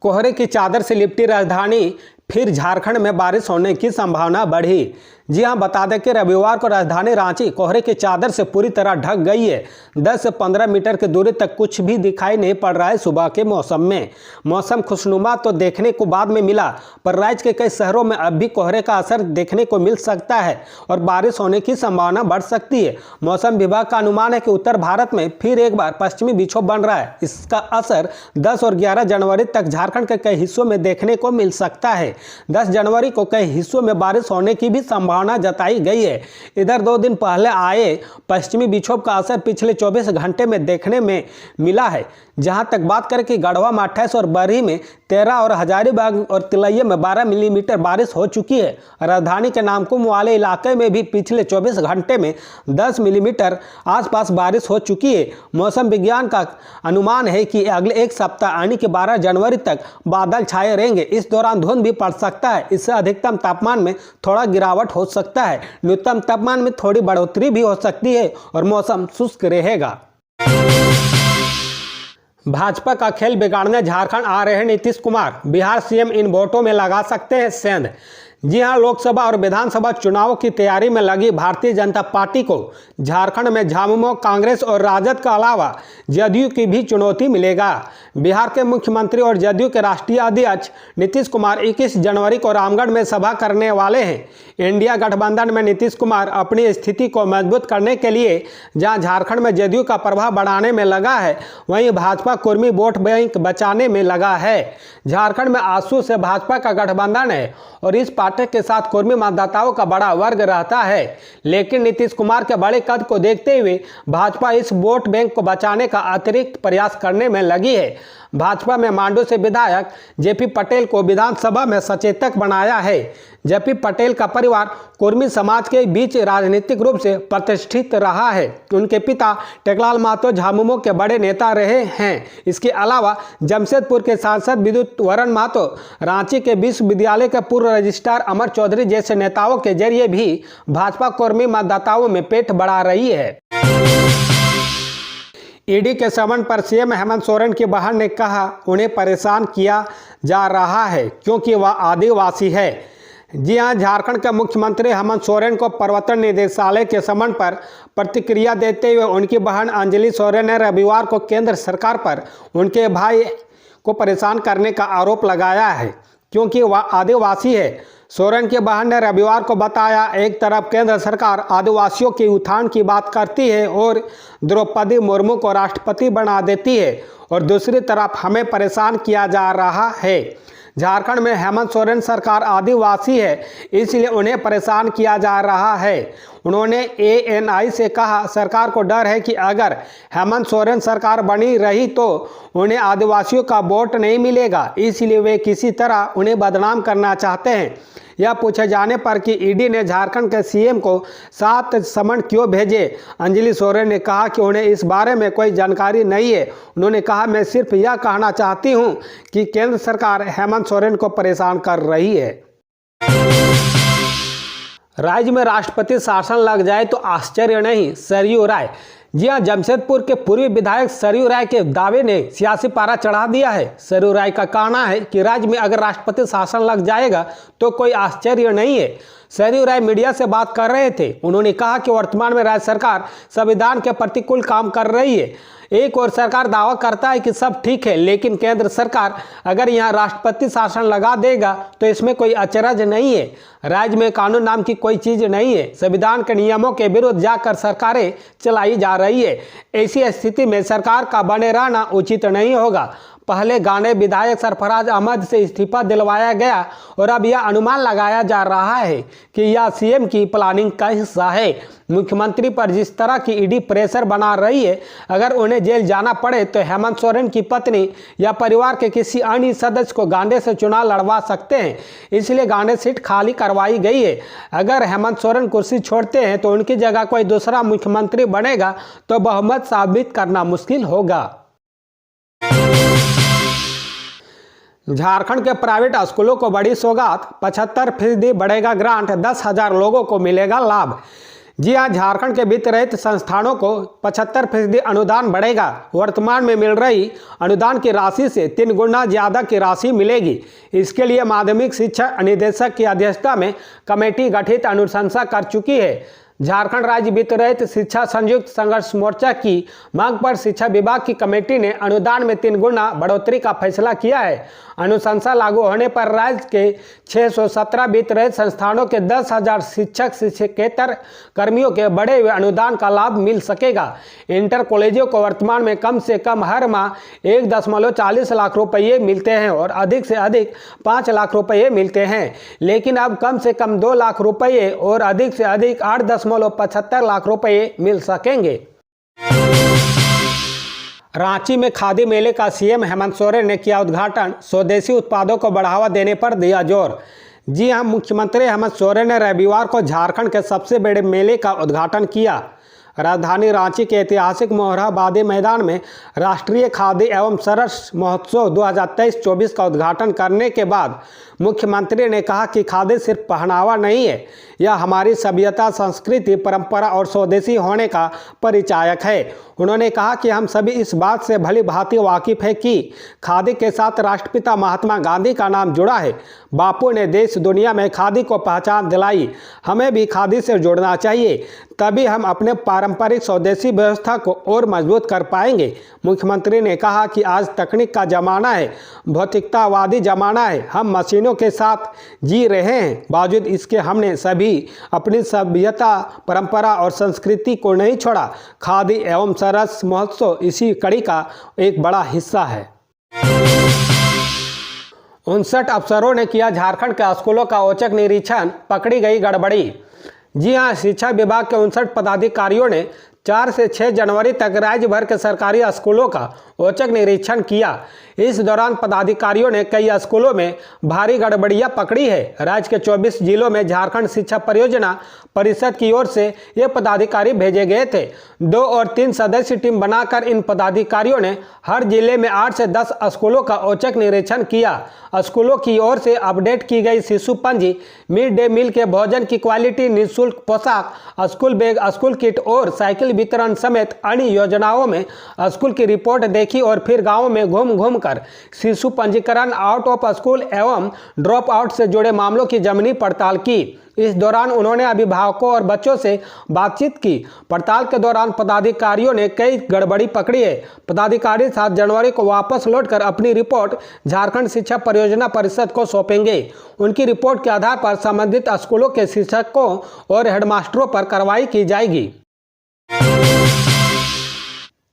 कोहरे की चादर से लिपटी राजधानी, फिर झारखंड में बारिश होने की संभावना बढ़ी। जी हां, बता दें कि रविवार को राजधानी रांची कोहरे की चादर से पूरी तरह ढक गई है। 10 से 15 मीटर की दूरी तक कुछ भी दिखाई नहीं पड़ रहा है। सुबह के मौसम में मौसम खुशनुमा तो देखने को बाद में मिला, पर राज्य के कई शहरों में अब भी कोहरे का असर देखने को मिल सकता है और बारिश होने की संभावना बढ़ सकती है। मौसम विभाग का अनुमान है कि उत्तर भारत में फिर एक बार पश्चिमी विक्षोभ बन रहा है। इसका असर 10 और 11 जनवरी तक झारखंड के कई हिस्सों में देखने को मिल सकता है। 10 जनवरी को कई हिस्सों में बारिश होने की भी संभावना जताई गई है। इधर 2 दिन पहले आए पश्चिमी विक्षोभ का असर पिछले 24 घंटे में देखने में मिला है। जहां तक बात करें कि गढ़वा में 28 और बरही में 13 और हजारीबाग और तिलैया में 12 मिलीमीटर बारिश हो चुकी है। राजधानी के नामकुम वाले इलाके में भी पिछले 24 घंटे में 10 मिलीमीटर आसपास बारिश हो चुकी है। मौसम विज्ञान का अनुमान है कि अगले एक सप्ताह यानी कि 12 जनवरी तक बादल छाए रहेंगे। इस दौरान धुंध भी पड़ सकता है। इससे अधिकतम तापमान में थोड़ा गिरावट हो सकता है। न्यूनतम तापमान में थोड़ी बढ़ोतरी भी हो सकती है और मौसम शुष्क रहेगा। भाजपा का खेल बिगाड़ने झारखंड आ रहे हैं नीतीश कुमार। बिहार सीएम इन वोटों में लगा सकते हैं सेंध। जी हां, लोकसभा और विधानसभा चुनाव की तैयारी में लगी भारतीय जनता पार्टी को झारखंड में झामुमो, कांग्रेस और राजद के अलावा जदयू की भी चुनौती मिलेगा। बिहार के मुख्यमंत्री और जदयू के राष्ट्रीय अध्यक्ष नीतीश कुमार 21 जनवरी को रामगढ़ में सभा करने वाले हैं। इंडिया गठबंधन में नीतीश कुमार अपनी स्थिति को मजबूत करने के लिए जहां झारखंड में जदयू का प्रभाव बढ़ाने में लगा है, वहीं भाजपा कुर्मी वोट बैंक बचाने में लगा है। झारखंड में आजसू से भाजपा का गठबंधन है और इस पार्टी के साथ कुर्मी मतदाताओं का बड़ा वर्ग रहता है। लेकिन नीतीश कुमार के बड़े कद को देखते हुए भाजपा इस वोट बैंक को बचाने का अतिरिक्त प्रयास करने में लगी है। भाजपा में मांडू से विधायक जेपी पटेल को विधानसभा में सचेतक बनाया है। जेपी पटेल का परिवार कुर्मी समाज के बीच राजनीतिक रूप से प्रतिष्ठित रहा है। उनके पिता टेकलाल महतो झामुमो के बड़े नेता रहे हैं। इसके अलावा जमशेदपुर के सांसद विद्युत वरण महतो, रांची के विश्वविद्यालय के पूर्व रजिस्ट्रार अमर चौधरी जैसे नेताओं के जरिए भी भाजपा कुर्मी मतदाताओं में पेट बढ़ा रही है। ईडी के समन पर सीएम हेमंत सोरेन की बहन ने कहा उन्हें परेशान किया जा रहा है क्योंकि वह आदिवासी है। जी हां, झारखंड के मुख्यमंत्री हेमंत सोरेन को प्रवर्तन निदेशालय के समन पर प्रतिक्रिया देते हुए उनकी बहन अंजलि सोरेन ने रविवार को केंद्र सरकार पर उनके भाई को परेशान करने का आरोप लगाया है क्योंकि वह आदिवासी है। सोरेन की बहन ने रविवार को बताया, एक तरफ केंद्र सरकार आदिवासियों के उत्थान की बात करती है और द्रौपदी मुर्मू को राष्ट्रपति बना देती है और दूसरी तरफ हमें परेशान किया जा रहा है। झारखंड में हेमंत सोरेन सरकार आदिवासी है, इसलिए उन्हें परेशान किया जा रहा है। उन्होंने एएनआई से कहा, सरकार को डर है कि अगर हेमंत सोरेन सरकार बनी रही तो उन्हें आदिवासियों का वोट नहीं मिलेगा, इसलिए वे किसी तरह उन्हें बदनाम करना चाहते हैं। यह पूछे जाने पर कि ईडी ने झारखंड के सीएम को 7 समन क्यों भेजे, अंजलि सोरेन ने कहा कि उन्हें इस बारे में कोई जानकारी नहीं है। उन्होंने कहा, मैं सिर्फ यह कहना चाहती हूं कि केंद्र सरकार हेमंत सोरेन को परेशान कर रही है। राज्य में राष्ट्रपति शासन लग जाए तो आश्चर्य नहीं, सरयू राय। जी हां, जमशेदपुर के पूर्व विधायक सरयू राय के दावे ने सियासी पारा चढ़ा दिया है। सरयू राय का कहना है कि राज्य में अगर राष्ट्रपति शासन लग जाएगा तो कोई आश्चर्य नहीं है। सरयू राय मीडिया से बात कर रहे थे। उन्होंने कहा कि वर्तमान में राज्य सरकार संविधान के प्रतिकूल काम कर रही है। एक और सरकार दावा करता है कि सब ठीक है, लेकिन केंद्र सरकार अगर यहाँ राष्ट्रपति शासन लगा देगा तो इसमें कोई अचरज नहीं है। राज्य में कानून नाम की कोई चीज नहीं है। संविधान के नियमों के विरुद्ध जाकर सरकारें चलाई जा रही है। ऐसी स्थिति में सरकार का बने रहना उचित नहीं होगा। पहले गाने विधायक सरफराज अहमद से इस्तीफा दिलवाया गया और अब यह अनुमान लगाया जा रहा है कि यह सीएम की प्लानिंग का हिस्सा है। मुख्यमंत्री पर जिस तरह की ईडी प्रेशर बना रही है, अगर उन्हें जेल जाना पड़े तो हेमंत सोरेन की पत्नी या परिवार के किसी अन्य सदस्य को गांडे से चुनाव लड़वा सकते हैं। इसलिए गांडे सीट खाली करवाई गई है। अगर हेमंत सोरेन कुर्सी छोड़ते हैं तो उनकी जगह कोई दूसरा मुख्यमंत्री बनेगा तो बहुमत साबित करना मुश्किल होगा। झारखंड के प्राइवेट स्कूलों को बड़ी सौगात, 75% बढ़ेगा ग्रांट, 10,000 लोगों को मिलेगा लाभ। जी हाँ, झारखंड के वित्त रहित संस्थानों को 75% अनुदान बढ़ेगा। वर्तमान में मिल रही अनुदान की राशि से 3 गुना ज़्यादा की राशि मिलेगी। इसके लिए माध्यमिक शिक्षा निदेशक की अध्यक्षता में कमेटी गठित अनुशंसा कर चुकी है। झारखंड राज्य वित्त रहित शिक्षा संयुक्त संघर्ष मोर्चा की मांग पर शिक्षा विभाग की कमेटी ने अनुदान में 3 गुना बढ़ोतरी का फैसला किया है। अनुशंसा लागू होने पर राज्य के 617 वित्त रहित संस्थानों के 10,000 शिक्षक शिक्षकेतर कर्मियों के बढ़े हुए अनुदान का लाभ मिल सकेगा। इंटर कॉलेजों को वर्तमान में कम से कम हर माह 1.40 लाख रुपये मिलते हैं और अधिक से अधिक 5 लाख रुपये मिलते हैं, लेकिन अब कम से कम 2 लाख रुपये और अधिक से अधिक 8.75 लाख रुपये मिल सकेंगे। रांची में खादी मेले का सीएम हेमंत सोरेन ने किया उद्घाटन। स्वदेशी उत्पादों को बढ़ावा देने पर दिया जोर। जी हां, मुख्यमंत्री हेमंत सोरेन ने रविवार को झारखंड के सबसे बड़े मेले का उद्घाटन किया। राजधानी रांची के ऐतिहासिक मोरहाबादी मैदान में राष्ट्रीय खादी एवं सरस महोत्सव 2023-24 का उद्घाटन करने के बाद मुख्यमंत्री ने कहा कि खादी सिर्फ पहनावा नहीं है, यह हमारी सभ्यता, संस्कृति, परंपरा और स्वदेशी होने का परिचायक है। उन्होंने कहा कि हम सभी इस बात से भली भांति वाकिफ है कि खादी के साथ राष्ट्रपिता महात्मा गांधी का नाम जुड़ा है। बापू ने देश दुनिया में खादी को पहचान दिलाई, हमें भी खादी से जुड़ना चाहिए, तभी हम अपने पारंपरिक स्वदेशी व्यवस्था को और मजबूत कर पाएंगे। मुख्यमंत्री ने कहा कि आज तकनीक का जमाना है, भौतिकतावादी जमाना है, हम मशीनों के साथ जी रहे हैं, बावजूद इसके हमने सभी अपनी सभ्यता, परंपरा और संस्कृति को नहीं छोड़ा। खादी एवं सरस महोत्सव इसी कड़ी का एक बड़ा हिस्सा है। 59 अफसरों ने किया झारखंड के स्कूलों का औचक निरीक्षण, पकड़ी गई गड़बड़ी। जी हां, शिक्षा विभाग के 59 पदाधिकारियों ने 4 से 6 जनवरी तक राज्य भर के सरकारी स्कूलों का औचक निरीक्षण किया। इस दौरान पदाधिकारियों ने कई स्कूलों में भारी गड़बड़ियां पकड़ी है। राज्य के 24 जिलों में झारखंड शिक्षा परियोजना परिषद की ओर से ये पदाधिकारी भेजे गए थे। 2 और 3 सदस्यीय टीम बनाकर इन पदाधिकारियों ने हर जिले में 8 से 10 स्कूलों का औचक निरीक्षण किया। स्कूलों की ओर से अपडेट की गई शिशु पंजी, मिड डे मील के भोजन की क्वालिटी, निःशुल्क पोशाक, स्कूल बैग, स्कूल किट और साइकिल वितरण समेत अन्य योजनाओं में स्कूल की रिपोर्ट देखी और फिर गांवों में घूम कर शिशु पंजीकरण, आउट ऑफ स्कूल एवं ड्रॉप आउट से जुड़े मामलों की जमीनी पड़ताल की। इस दौरान उन्होंने अभिभावकों और बच्चों से बातचीत की। पड़ताल के दौरान पदाधिकारियों ने कई गड़बड़ी पकड़ी है। पदाधिकारी 7 जनवरी को वापस लौटकर अपनी रिपोर्ट झारखंड शिक्षा परियोजना परिषद को सौंपेंगे। उनकी रिपोर्ट के आधार पर संबंधित स्कूलों के शिक्षकों और हेडमास्टरों पर कार्रवाई की जाएगी।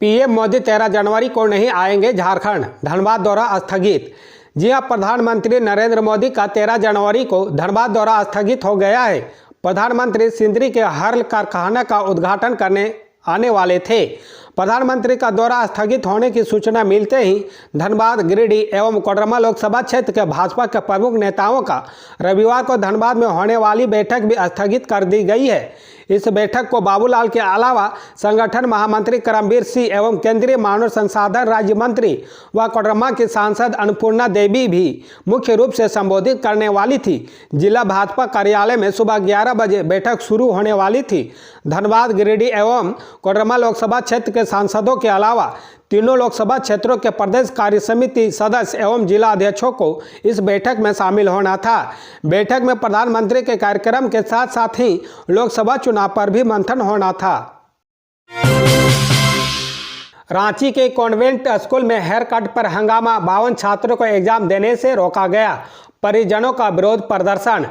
पीएम मोदी 13 जनवरी को नहीं आएंगे झारखंड, धनबाद दौरा स्थगित। जी हां, प्रधानमंत्री नरेंद्र मोदी का 13 जनवरी को धनबाद दौरा स्थगित हो गया है। प्रधानमंत्री सिंदरी के हर्ल कारखाना का उद्घाटन करने आने वाले थे। प्रधानमंत्री का दौरा स्थगित होने की सूचना मिलते ही धनबाद, गिरिडीह एवं कोडरमा लोकसभा क्षेत्र के भाजपा के प्रमुख नेताओं का रविवार को धनबाद में होने वाली बैठक भी स्थगित कर दी गई है। इस बैठक को बाबूलाल के अलावा संगठन महामंत्री करमबीर सिंह एवं केंद्रीय मानव संसाधन राज्य मंत्री व कोडरमा की सांसद अन्नपूर्णा देवी भी मुख्य रूप से संबोधित करने वाली थी। जिला भाजपा कार्यालय में सुबह 11 बजे बैठक शुरू होने वाली थी। धनबाद, गिरिडीह एवं कोडरमा लोकसभा क्षेत्र के सांसदों के अलावा तीनों लोकसभा क्षेत्रों के प्रदेश कार्य समिति सदस्य एवं जिला अध्यक्षों को इस बैठक में शामिल होना था। बैठक में प्रधानमंत्री के कार्यक्रम के साथ साथ ही लोकसभा चुनाव पर भी मंथन होना था। रांची के कॉन्वेंट स्कूल में हेयर कट पर हंगामा, 52 छात्रों को एग्जाम देने से रोका गया, परिजनों का विरोध प्रदर्शन।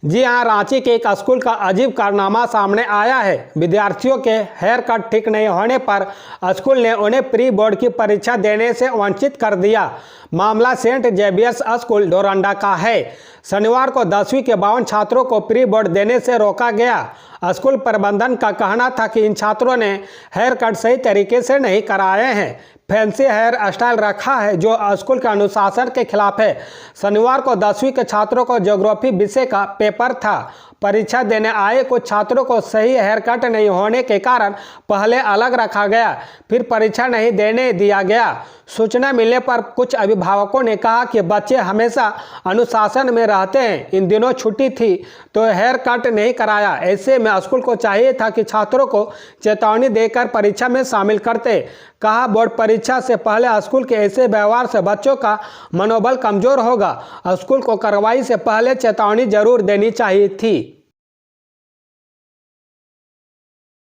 जी हां, रांची के एक स्कूल का अजीब कारनामा सामने आया है। विद्यार्थियों के हेयर कट ठीक नहीं होने पर स्कूल ने उन्हें प्री बोर्ड की परीक्षा देने से वंचित कर दिया। मामला सेंट जेवियर्स स्कूल डोरंडा का है। शनिवार को 10वीं के 52 छात्रों को प्री बोर्ड देने से रोका गया। स्कूल प्रबंधन का कहना था कि इन छात्रों ने हेयर कट सही तरीके से नहीं कराए हैं। फैंसी हेयर स्टाइल रखा है जो स्कूल के अनुशासन के खिलाफ है। शनिवार को 10वीं के छात्रों को ज्योग्राफी विषय का पेपर था। परीक्षा देने आए कुछ छात्रों को सही हेयर कट नहीं होने के कारण पहले अलग रखा गया, फिर परीक्षा नहीं देने दिया गया। सूचना मिलने पर कुछ अभिभावकों ने कहा कि बच्चे हमेशा अनुशासन में रहते हैं, इन दिनों छुट्टी थी तो हेयर कट नहीं कराया। ऐसे में स्कूल को चाहिए था कि छात्रों को चेतावनी देकर परीक्षा में शामिल करते। कहा, बोर्ड परीक्षा से पहले स्कूल के ऐसे व्यवहार से बच्चों का मनोबल कमजोर होगा। स्कूल को कार्रवाई से पहले चेतावनी जरूर देनी चाहिए थी।